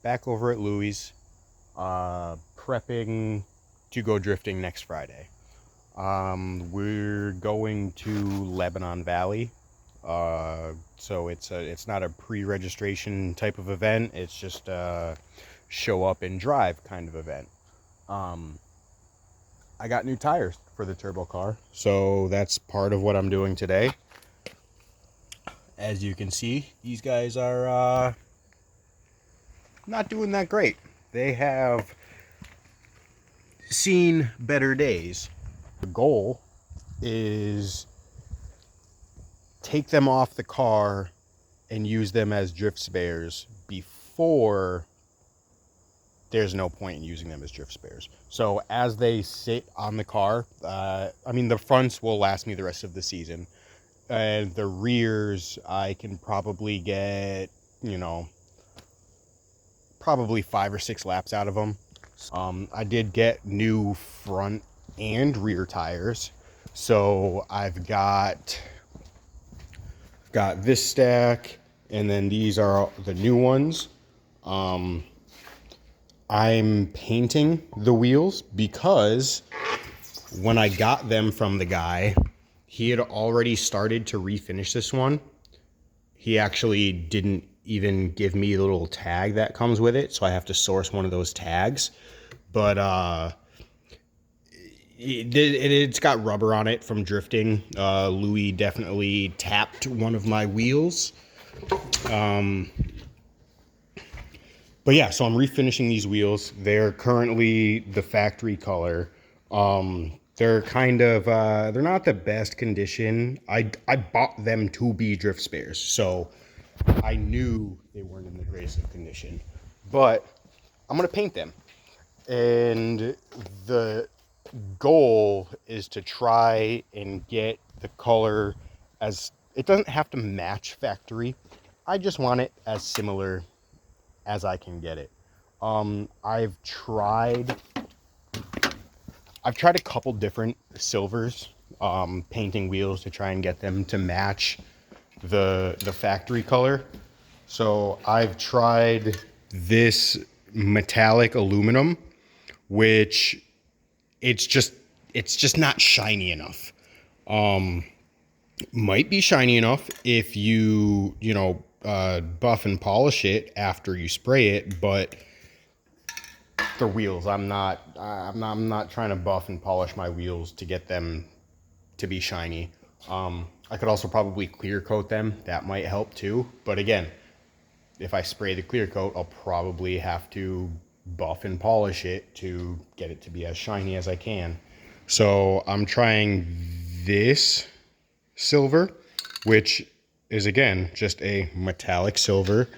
back over at Louie's, prepping to go drifting next Friday. We're going to Lebanon Valley. So it's not a pre-registration type of event. It's just a show up and drive kind of event. I got new tires for the turbo car, so that's part of what I'm doing today. As you can see, these guys are not doing that great. They have seen better days. The goal is take them off the car and use them as drift spares before there's no point in using them as drift spares. So as they sit on the car, the fronts will last me the rest of the season. And the rears, I can probably get, probably 5 or 6 laps out of them. I did get new front and rear tires. So I've got this stack, and then these are the new ones. I'm painting the wheels because when I got them from the guy, he had already started to refinish this one. He actually didn't even give me the little tag that comes with it, so I have to source one of those tags. But it's got rubber on it from drifting. Louis definitely tapped one of my wheels. But yeah, so I'm refinishing these wheels. They're currently the factory color. They're kind of, they're not the best condition. I bought them to be drift spares, so I knew they weren't in the greatest of condition. But I'm going to paint them. And the goal is to try and get the color as, it doesn't have to match factory. I just want it as similar as I can get it. I've tried a couple different silvers, painting wheels to try and get them to match the factory color. So I've tried this metallic aluminum, which it's just not shiny enough. Might be shiny enough if you buff and polish it after you spray it, but the wheels, I'm not trying to buff and polish my wheels to get them to be shiny. I could also probably clear coat them. That might help too. But again, if I spray the clear coat, I'll probably have to buff and polish it to get it to be as shiny as I can. So I'm trying this silver, which is again just a metallic silver.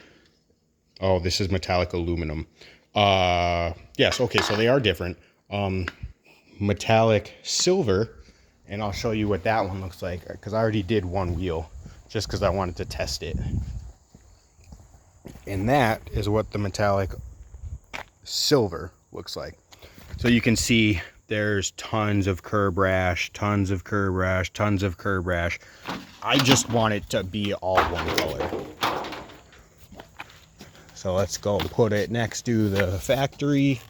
Oh, this is metallic aluminum. Yes, okay, so they are different. Metallic silver, and I'll show you what that one looks like, because I already did one wheel just because I wanted to test it. And that is what the metallic silver looks like. So you can see there's tons of curb rash, tons of curb rash, tons of curb rash. I just want it to be all one color. So let's go put it next to the factory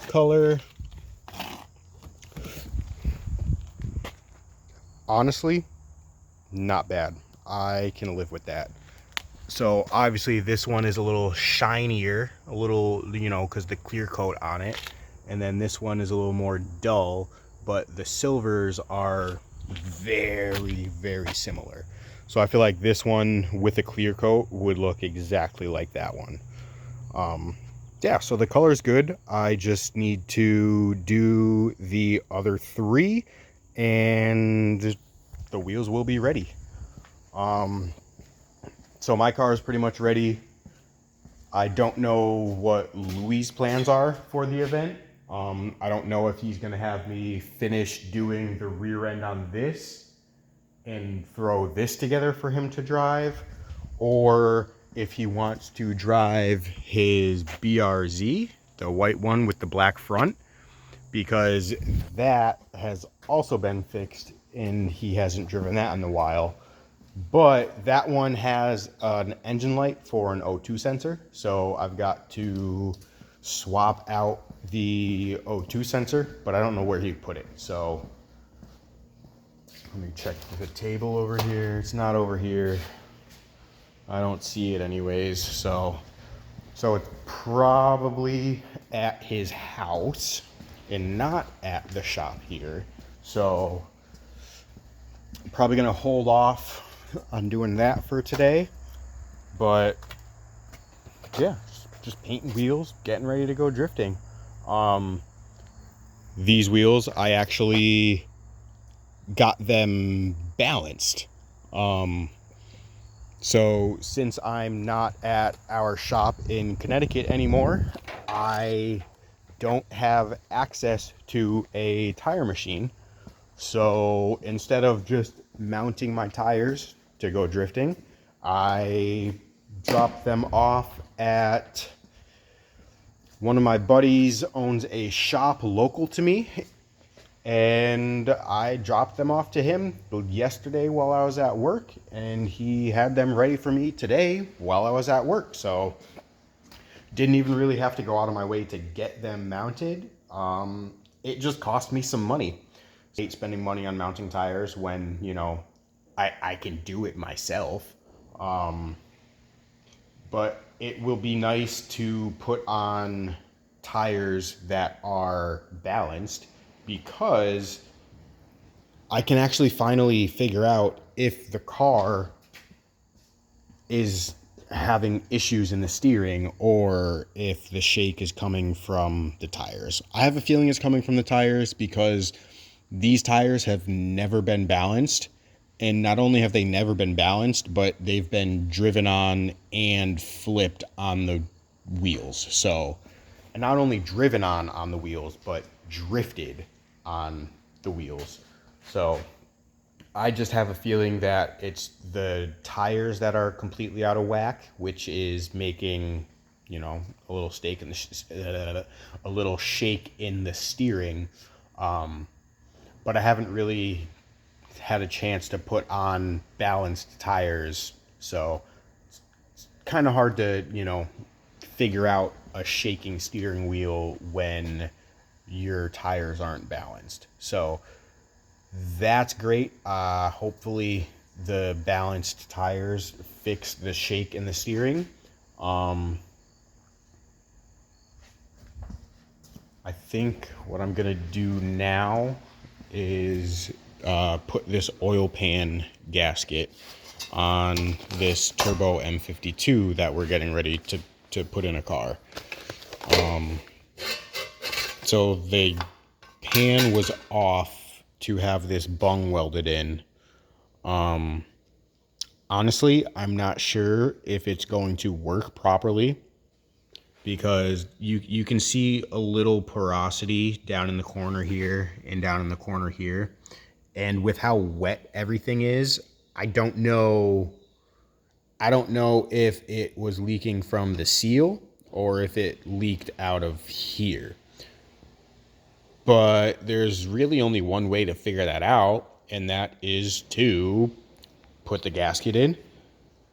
color. Honestly, not bad. I can live with that. So obviously this one is a little shinier, a little, because the clear coat on it. And then this one is a little more dull, but the silvers are very, very similar. So I feel like this one with a clear coat would look exactly like that one. Yeah, so the color is good. I just need to do the other 3 and the wheels will be ready. So my car is pretty much ready. I don't know what Louis' plans are for the event. I don't know if he's gonna have me finish doing the rear end on this and throw this together for him to drive, or if he wants to drive his BRZ, the white one with the black front, because that has also been fixed and he hasn't driven that in a while. But that one has an engine light for an O2 sensor. So I've got to swap out the O2 sensor, but I don't know where he put it. So let me check the table over here. It's not over here. I don't see it anyways. So it's probably at his house and not at the shop here. So I'm probably gonna hold off on doing that for today. But yeah, just painting wheels, getting ready to go drifting. These wheels, I actually got them balanced. So since I'm not at our shop in Connecticut anymore, I don't have access to a tire machine. So instead of just mounting my tires to go drifting, I dropped them off at one of my buddies owns a shop local to me, and I dropped them off to him yesterday while I was at work, and he had them ready for me today while I was at work. So didn't even really have to go out of my way to get them mounted. It just cost me some money. I hate spending money on mounting tires when, you know, I can do it myself. But it will be nice to put on tires that are balanced, because I can actually finally figure out if the car is having issues in the steering or if the shake is coming from the tires. I have a feeling it's coming from the tires because these tires have never been balanced. And not only have they never been balanced, but they've been driven on and flipped on the wheels. So, and not only driven on the wheels, but drifted on the wheels. So I just have a feeling that it's the tires that are completely out of whack, which is making, you know, a little stake in the a little shake in the steering. But I haven't really had a chance to put on balanced tires, so it's kind of hard to, you know, figure out a shaking steering wheel when your tires aren't balanced. So that's great. Hopefully the balanced tires fix the shake in the steering. I think what I'm gonna do now is put this oil pan gasket on this turbo M52 that we're getting ready to put in a car. So the pan was off to have this bung welded in. Honestly, I'm not sure if it's going to work properly, because you can see a little porosity down in the corner here and down in the corner here. And with how wet everything is, I don't know if it was leaking from the seal or if it leaked out of here. But there's really only one way to figure that out, and that is to put the gasket in,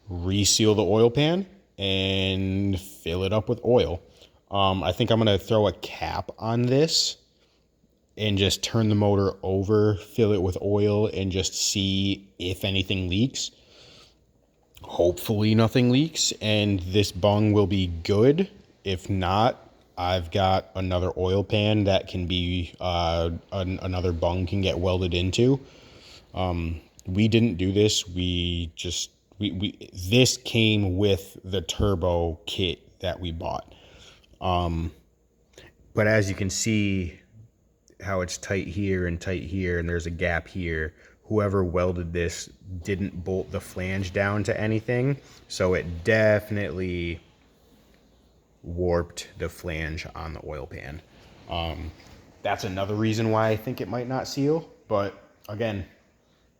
reseal the oil pan, and fill it up with oil. I think I'm going to throw a cap on this and just turn the motor over, fill it with oil, and just see if anything leaks. Hopefully nothing leaks, and this bung will be good. If not, I've got another oil pan that can be, another bung can get welded into. We didn't do this. This came with the turbo kit that we bought. But as you can see how it's tight here, and there's a gap here. Whoever welded this didn't bolt the flange down to anything, so it definitely warped the flange on the oil pan. That's another reason why I think it might not seal, but again,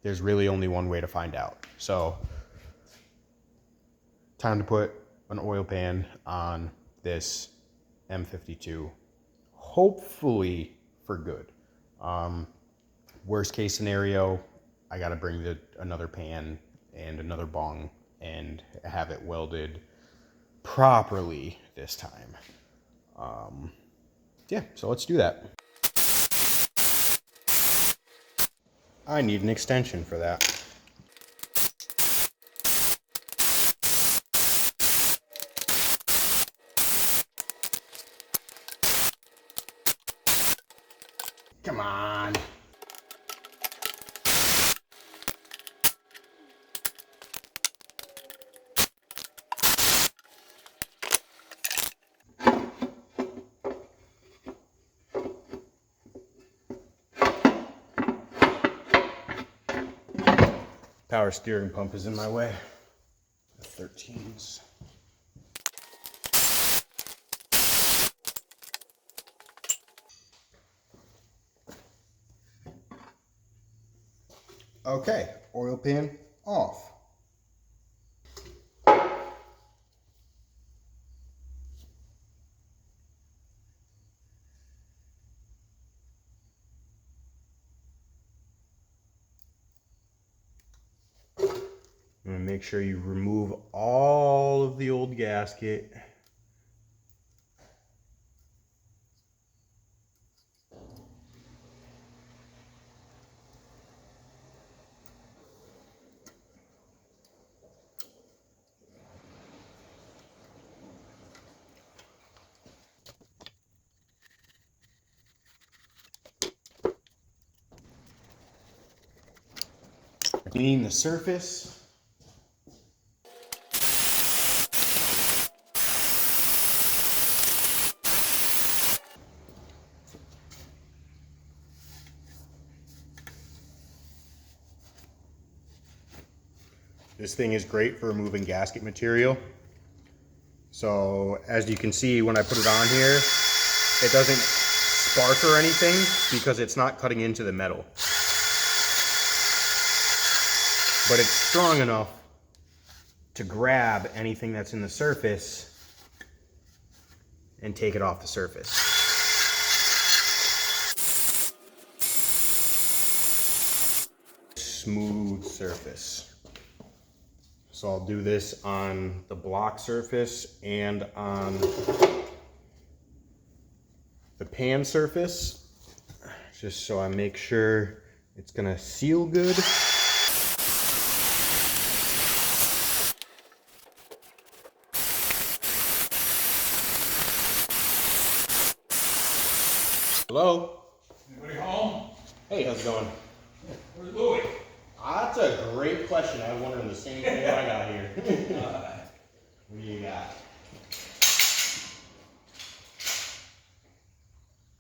there's really only one way to find out. So time to put an oil pan on this M52, hopefully for good. Worst case scenario, I got to bring another pan and another bung and have it welded properly this time. Yeah, so let's do that. I need an extension for that. Come on. Power steering pump is in my way. The 13s. Okay, oil pan off. I'm gonna make sure you remove all of the old gasket. Clean the surface. This thing is great for removing gasket material. So as you can see, when I put it on here, it doesn't spark or anything because it's not cutting into the metal. But it's strong enough to grab anything that's in the surface and take it off the surface. Smooth surface. So I'll do this on the block surface and on the pan surface, just so I make sure it's gonna seal good. Hello? Anybody home? Hey, how's it going? Where's Louie? That's a great question. I was wondering the same thing when I got here. What do you got?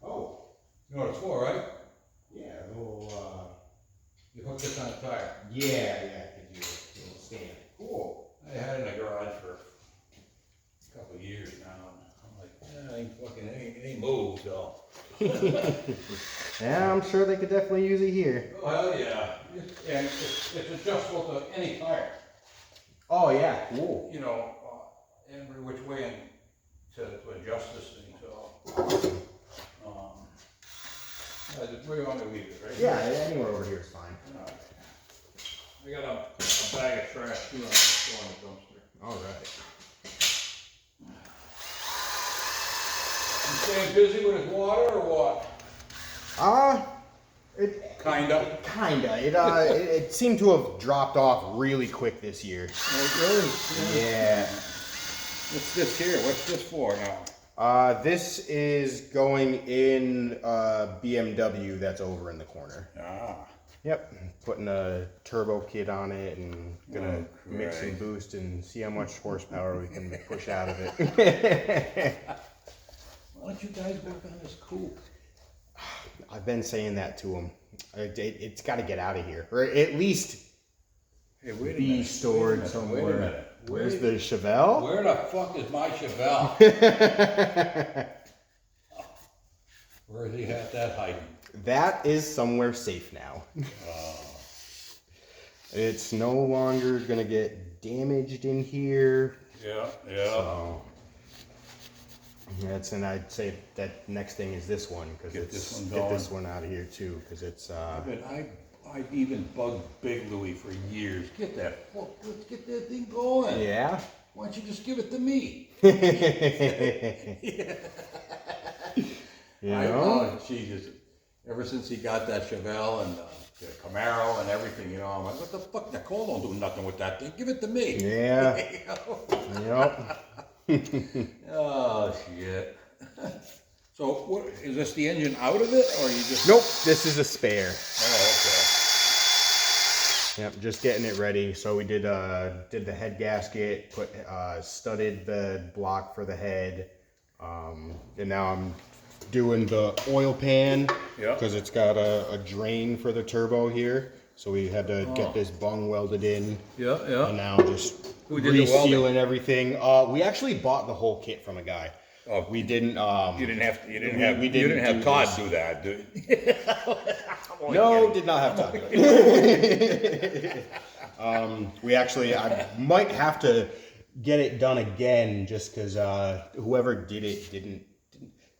Oh. You know what it's for, right? Yeah, a little, You hook this on a tire. yeah, could do a little stand. Cool. I had it in the garage for a couple of years now. I'm like, it ain't moved, so. Yeah, I'm sure they could definitely use it here. Oh, hell yeah. And it's adjustable to any tire. Oh, yeah, cool. You know, every which way and to adjust this thing, so. Where do you want me to leave it, right? Yeah, anywhere over here is fine. Alright. I got a bag of trash too on the dumpster. All right. You staying busy with his water or what? Kinda. It seemed to have dropped off really quick this year. Oh, really? Yeah. What's this here? What's this for now? This is going in BMW that's over in the corner. Ah. Yep. Putting a turbo kit on it and gonna mix and great. boost and see how much horsepower we can push out of it. Why don't you guys work on this coupe? I've been saying that to him. It's got to get out of here, or at least Hey, wait a be minute. stored Wait a somewhere. minute. Where's the Chevelle? Where the fuck is my Chevelle? Where is he at that hiding? That is somewhere safe now. It's no longer gonna get damaged in here. Yeah. So and I'd say that next thing is this one because Get it's this one get going. this one out of here too because it's I I've even bugged Big Louie for years. Let's get that thing going. Yeah. Why don't you just give it to me? You I know? know, Jesus. Ever since he got that Chevelle and the Camaro and everything, you know, I'm like, what the fuck? Nicole don't do nothing with that thing. Give it to me. Yeah. You know? Yep. Oh, shit. So, what, is this the engine out of it, or you just... Nope, this is a spare. Oh, Yep, just getting it ready. So we did the head gasket, studded the block for the head, and now I'm doing the oil pan Yeah. because it's got a drain for the turbo here. So we had to get this bung welded in. Yeah, yeah. And now just Who did the welding? resealing everything. We actually bought the whole kit from a guy. Oh, We didn't. you didn't have we didn't have do Todd this. do that, did you? No, did not have time. We actually, I might have to get it done again just because whoever did it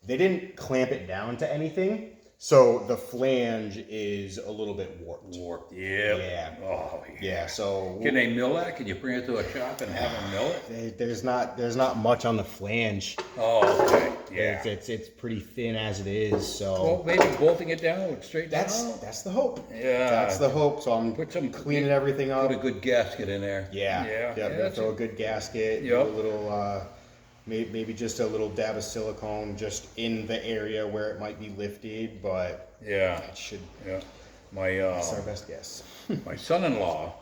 they didn't clamp it down to anything. So the flange is a little bit warped. Warped, yeah. Yeah. Oh, yeah. Yeah, so Can they mill that? Can you bring it to a shop and have them mill it? there's not much on the flange. Oh, okay, yeah. It's pretty thin as it is. So Well, maybe bolting it down would straighten it out. that's the hope. Yeah. That's the hope. So I'm Put some cleaning everything up. Put a good gasket in there. Yeah, yeah. yeah. Throw a good gasket. Yep. Do a little, maybe just a little dab of silicone just in the area where it might be lifted, but Yeah, it should. yeah. That's our best guess. My son-in-law.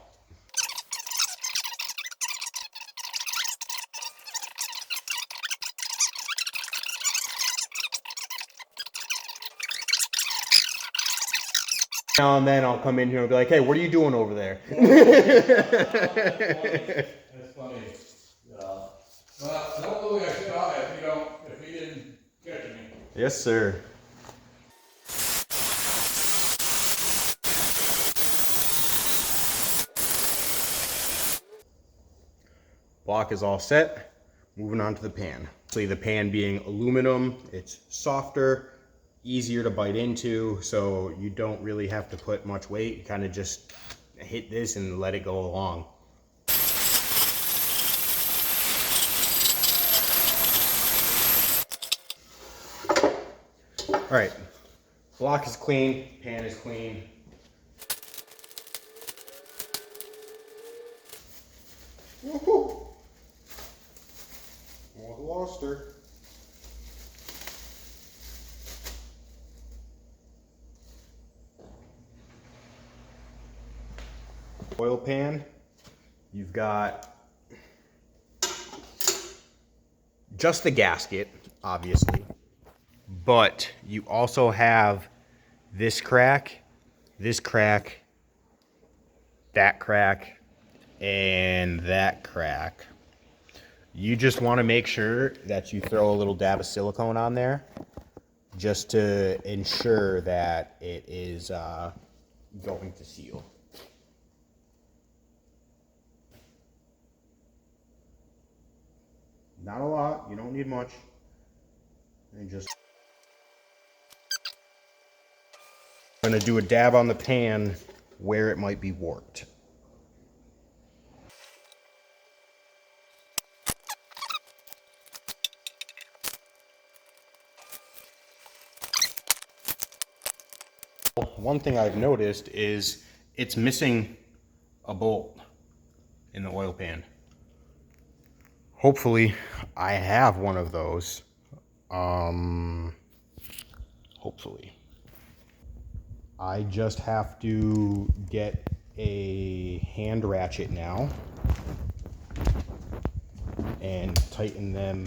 Now and then I'll come in here and be like, "Hey, what are you doing over there?" That's funny. Well, don't Louis, I said hi if he didn't catch me. Yes, sir. Block is all set. Moving on to the pan. So the pan being aluminum, it's softer, easier to bite into, so you don't really have to put much weight. You kind of just hit this and let it go along. All right, block is clean, pan is clean. Woohoo! Well, lost her. Oil pan. You've got just the gasket, obviously, but you also have this crack, that crack, and that crack. You just want to make sure that you throw a little dab of silicone on there just to ensure that it is going to seal. Not a lot, you don't need much. And just I'm going to do a dab on the pan where it might be warped. One thing I've noticed is it's missing a bolt in the oil pan. Hopefully I have one of those. Hopefully. I just have to get a hand ratchet now and tighten them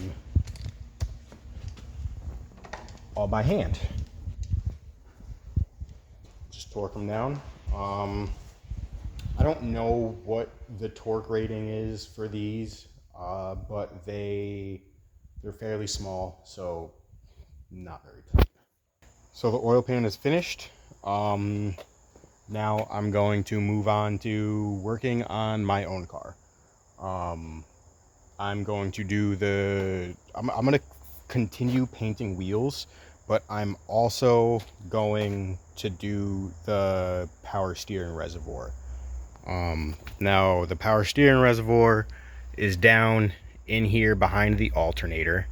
all by hand. Just torque them down. I don't know what the torque rating is for these, but they're fairly small, so not very tight. So the oil pan is finished. Now I'm going to move on to working on my own car. I'm going to do I'm going to continue painting wheels, but I'm also going to do the power steering reservoir. Now the power steering reservoir is down in here behind the alternator.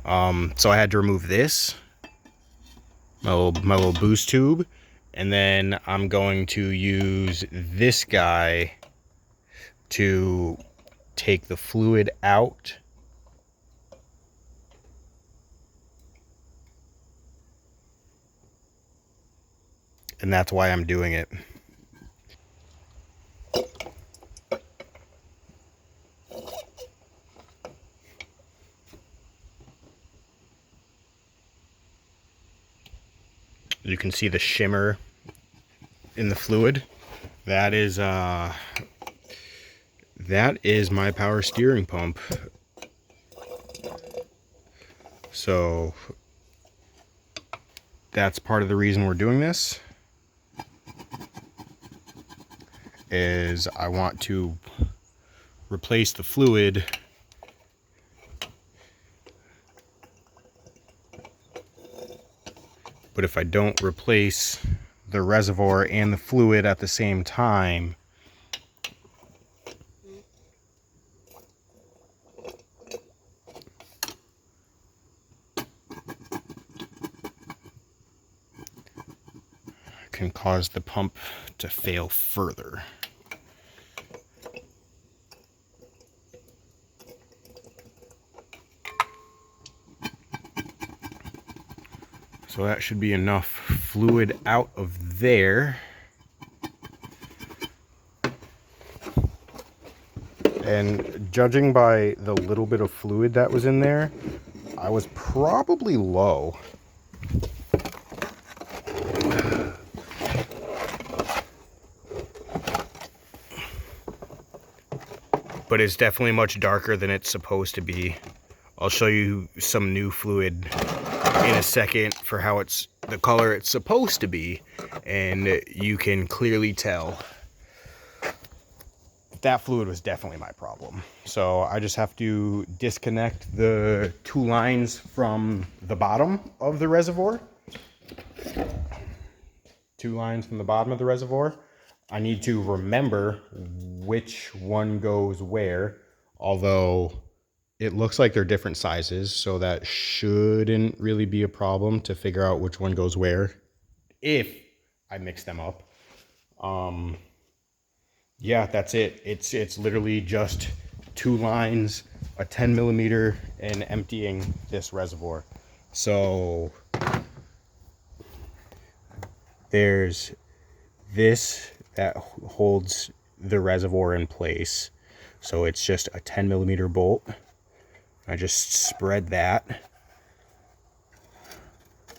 So I had to remove this, my little boost tube, and then I'm going to use this guy to take the fluid out. And that's why I'm doing it. You can see the shimmer in the fluid. That is my power steering pump. So that's part of the reason we're doing this, is I want to replace the fluid but if I don't replace the reservoir and the fluid at the same time, it can cause the pump to fail further. So that should be enough fluid out of there. And judging by the little bit of fluid that was in there, I was probably low. But it's definitely much darker than it's supposed to be. I'll show you some new fluid in a second for how it's the color it's supposed to be, and you can clearly tell that fluid was definitely my problem. So I just have to disconnect the two lines from the bottom of the reservoir. Two lines from the bottom of the reservoir. I need to remember which one goes where, although it looks like they're different sizes, so that shouldn't really be a problem to figure out which one goes where if I mix them up. Yeah, that's it. It's literally just two lines, a 10 millimeter, and emptying this reservoir. So there's this that holds the reservoir in place. So it's just a 10 millimeter bolt. I just spread that,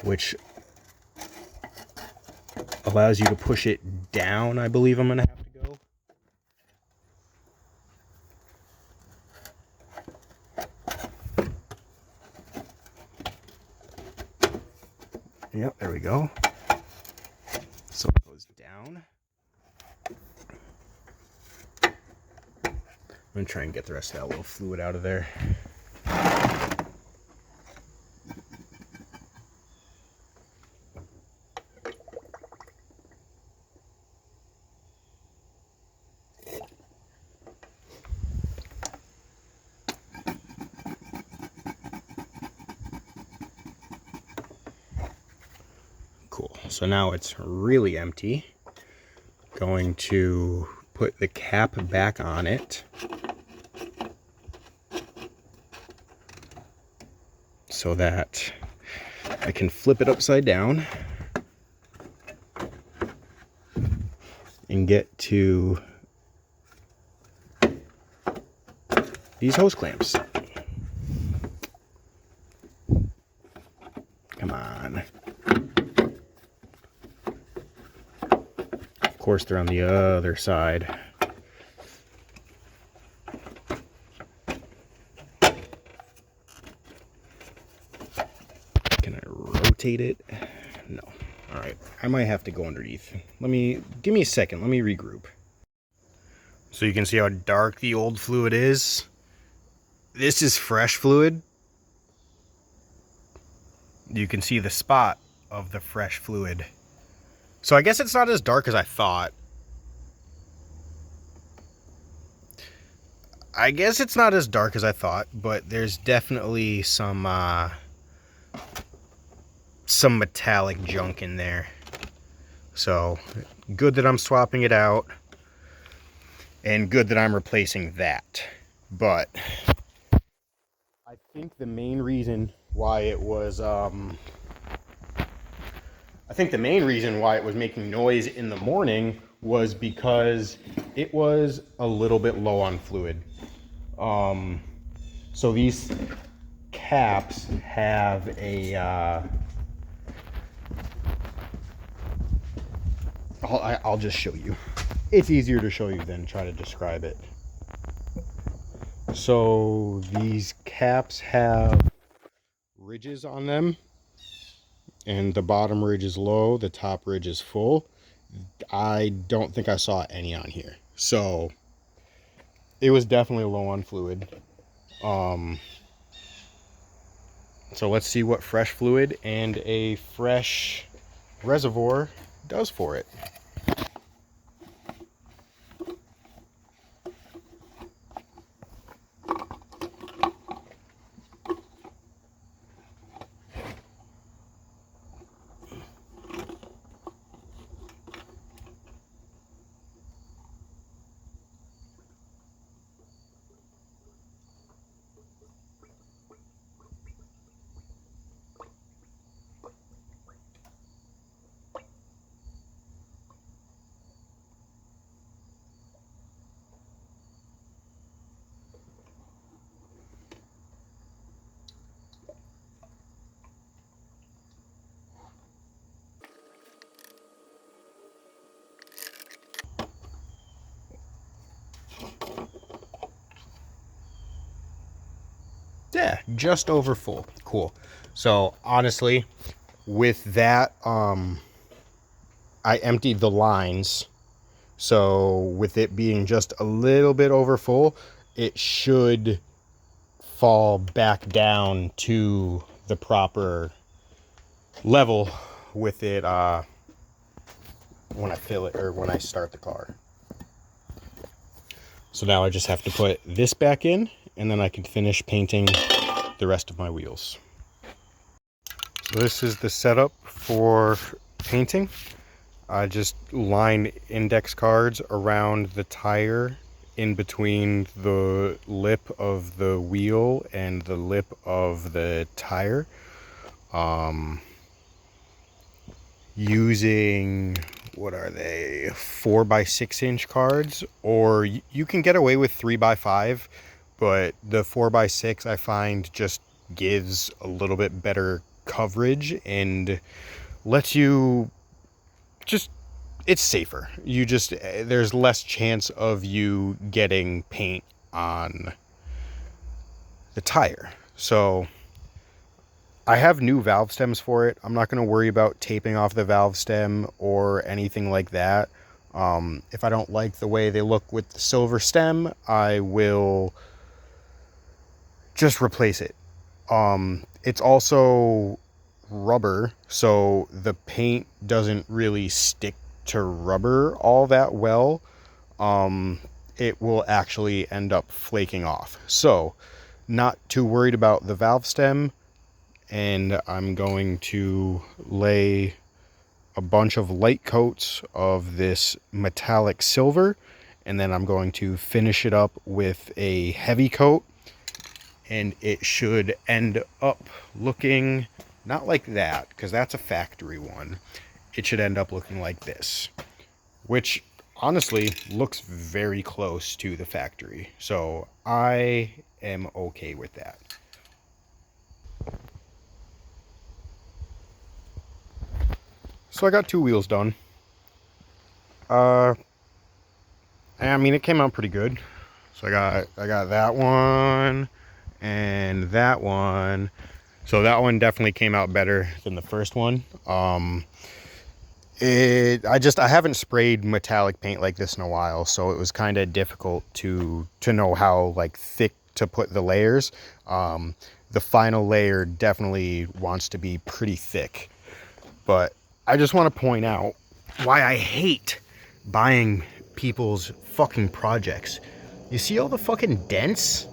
which allows you to push it down. I believe I'm gonna have to go. Yep, there we go. So it goes down. I'm gonna try and get the rest of that little fluid out of there. Cool. So now it's really empty. Going to put the cap back on it. So that I can flip it upside down and get to these hose clamps. Come on. Of course, they're on the other side. Can I rotate it? No. All right. I might have to go underneath. Give me a second. Let me regroup. So you can see how dark the old fluid is. This is fresh fluid. you can see the spot of the fresh fluid. So I guess it's not as dark as I thought. But there's definitely some metallic junk in there. So good that I'm swapping it out, and good that I'm replacing that. But I think the main reason why it was making noise in the morning was because it was a little bit low on fluid. So these caps have a I'll just show you. It's easier to show you than try to describe it. So these caps have ridges on them, and the bottom ridge is low, the top ridge is full. I don't think I saw any on here. So it was definitely low on fluid. So let's see what fresh fluid and a fresh reservoir does for it. Yeah, just over full. Cool. So honestly, with that, I emptied the lines. So with it being just a little bit over full, it should fall back down to the proper level with it when I fill it, or when I start the car. So now I just have to put this back in, and then I can finish painting the rest of my wheels. So this is the setup for painting. I just line index cards around the tire in between the lip of the wheel and the lip of the tire. Using, what are they, 4x6" cards, or you can get away with 3x5, but the 4x6 I find just gives a little bit better coverage and lets you just, it's safer. There's less chance of you getting paint on the tire. So I have new valve stems for it. I'm not going to worry about taping off the valve stem or anything like that. If I don't like the way they look with the silver stem, I will just replace it. It's also rubber, so the paint doesn't really stick to rubber all that well. It will actually end up flaking off. So not too worried about the valve stem. And I'm going to lay a bunch of light coats of this metallic silver, and then I'm going to finish it up with a heavy coat, and it should end up looking not like that, because that's a factory one. It should end up looking like this, which honestly looks very close to the factory, so I am okay with that. So I got 2 wheels done. I mean, it came out pretty good. So I got that one and that one. So that one definitely came out better than the first one. I haven't sprayed metallic paint like this in a while, so it was kind of difficult to know how like thick to put the layers. the final layer definitely wants to be pretty thick. But I just want to point out why I hate buying people's fucking projects. You see all the fucking dents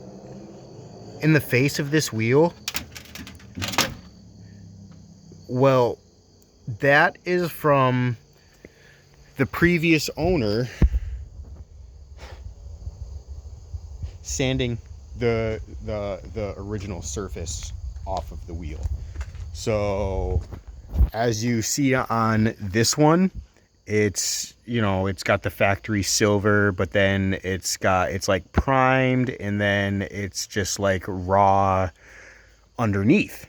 in the face of this wheel? Well, that is from the previous owner sanding the original surface off of the wheel. So as you see on this one, it's, you know, it's got the factory silver, but then it's like primed, and then it's just like raw underneath.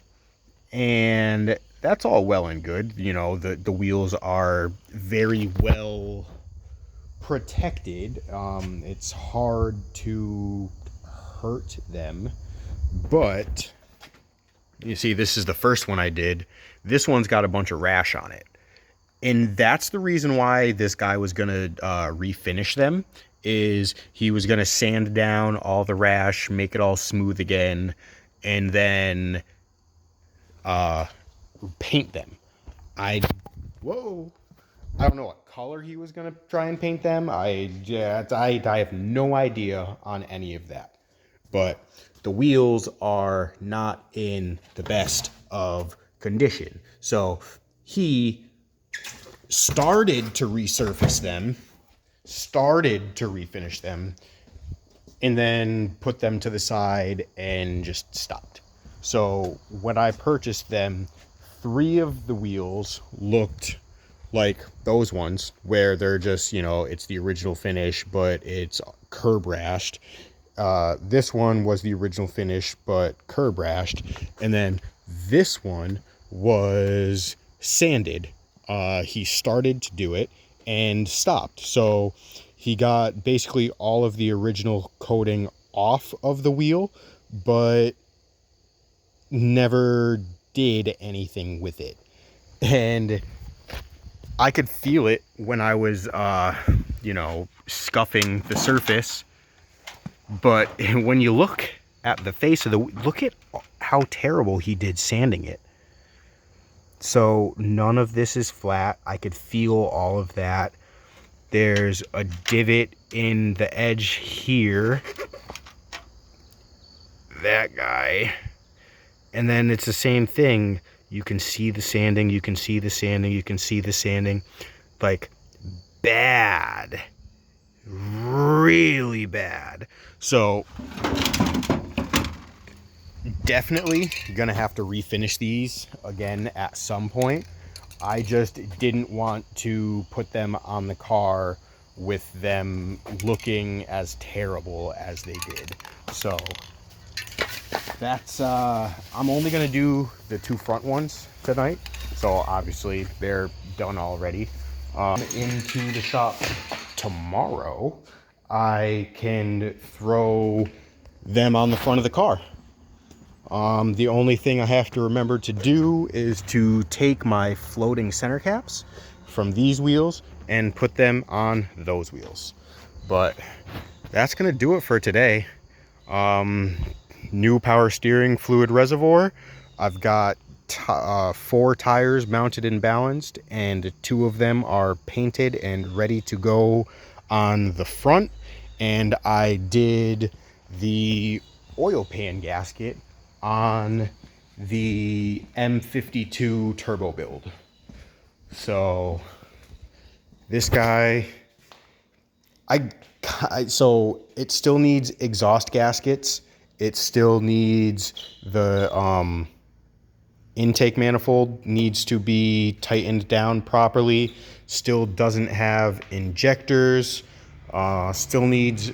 And that's all well and good. You know, the wheels are very well protected. It's hard to hurt them, but you see, this is the first one I did. This one's got a bunch of rash on it, and that's the reason why this guy was gonna refinish them. Is he was gonna sand down all the rash, make it all smooth again, and then paint them. I don't know what color he was gonna try and paint them. I have no idea on any of that. But the wheels are not in the best of condition. So he started to resurface them, started to refinish them, and then put them to the side and just stopped. So when I purchased them, 3 of the wheels looked like those ones where they're just, you know, it's the original finish, but it's curb rashed. This one was the original finish, but curb rashed. And then this one was sanded. He started to do it and stopped. So he got basically all of the original coating off of the wheel, but never did anything with it. And I could feel it when I was, you know, scuffing the surface. But when you look at the face of the, look at how terrible he did sanding it. So none of this is flat. I could feel all of that. There's a divot in the edge here. That guy. And then it's the same thing. You can see the sanding, you can see the sanding, you can see the sanding. Like, bad. Really bad. So, definitely gonna have to refinish these again at some point. I just didn't want to put them on the car with them looking as terrible as they did. So, that's I'm only gonna do the 2 front ones tonight, so obviously they're done already. Into the shop tomorrow, I can throw them on the front of the car. The only thing I have to remember to do is to take my floating center caps from these wheels and put them on those wheels. But that's gonna do it for today. New power steering fluid reservoir. I've got 4 tires mounted and balanced, and 2 of them are painted and ready to go on the front. And I did the oil pan gasket on the M52 turbo build. So this guy, so it still needs exhaust gaskets. It still needs the intake manifold needs to be tightened down properly. Still doesn't have injectors. Still needs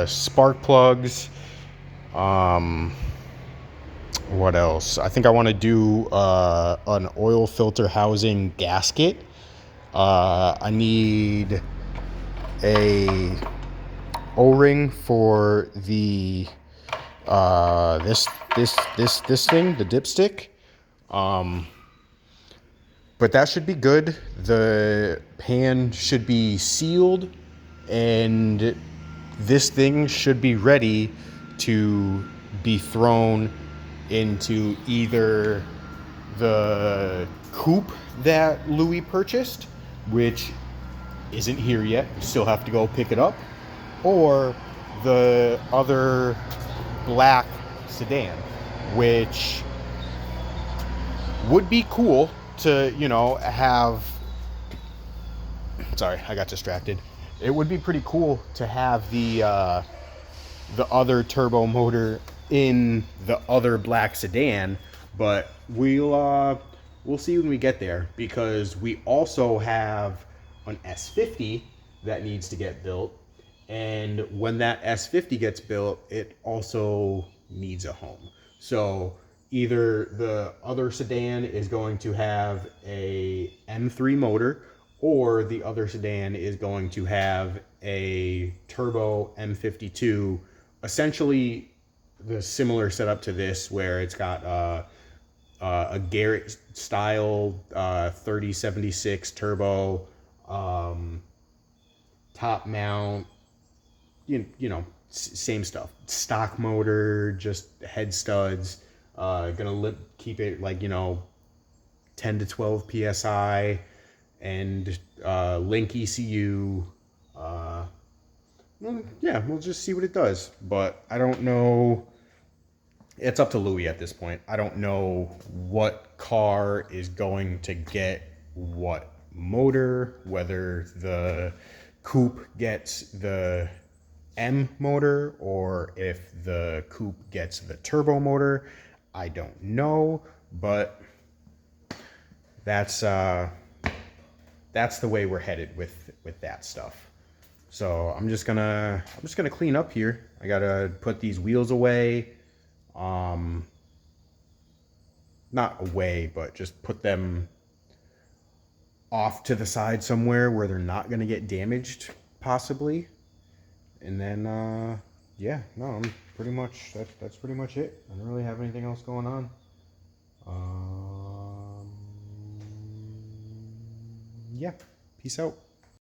spark plugs. What else? I think I want to do an oil filter housing gasket. I need a O-ring for the this thing, the dipstick. But that should be good. The pan should be sealed, and this thing should be ready to be thrown into either the coupe that Louis purchased, which isn't here yet, still have to go pick it up, or the other black sedan, which would be cool to, you know, have. Sorry, I got distracted. It would be pretty cool to have the other turbo motor in the other black sedan, but we'll see when we get there, because we also have an S50 that needs to get built, and when that S50 gets built, it also needs a home. So either the other sedan is going to have a M3 motor, or the other sedan is going to have a turbo M52, essentially the similar setup to this, where it's got a Garrett style 3076 turbo, top mount, you know, same stuff, stock motor, just head studs, keep it like, you know, 10 to 12 psi, and link ECU. Yeah, we'll just see what it does, but I don't know. It's up to Louis at this point. I don't know what car is going to get what motor, whether the coupe gets the M motor or if the coupe gets the turbo motor. I don't know, but that's the way we're headed with that stuff. So I'm just gonna clean up here. I gotta put these wheels away. Not away, but just put them off to the side somewhere where they're not gonna get damaged, possibly. And then yeah, no, I'm pretty much that's pretty much it. I don't really have anything else going on. Yeah, peace out.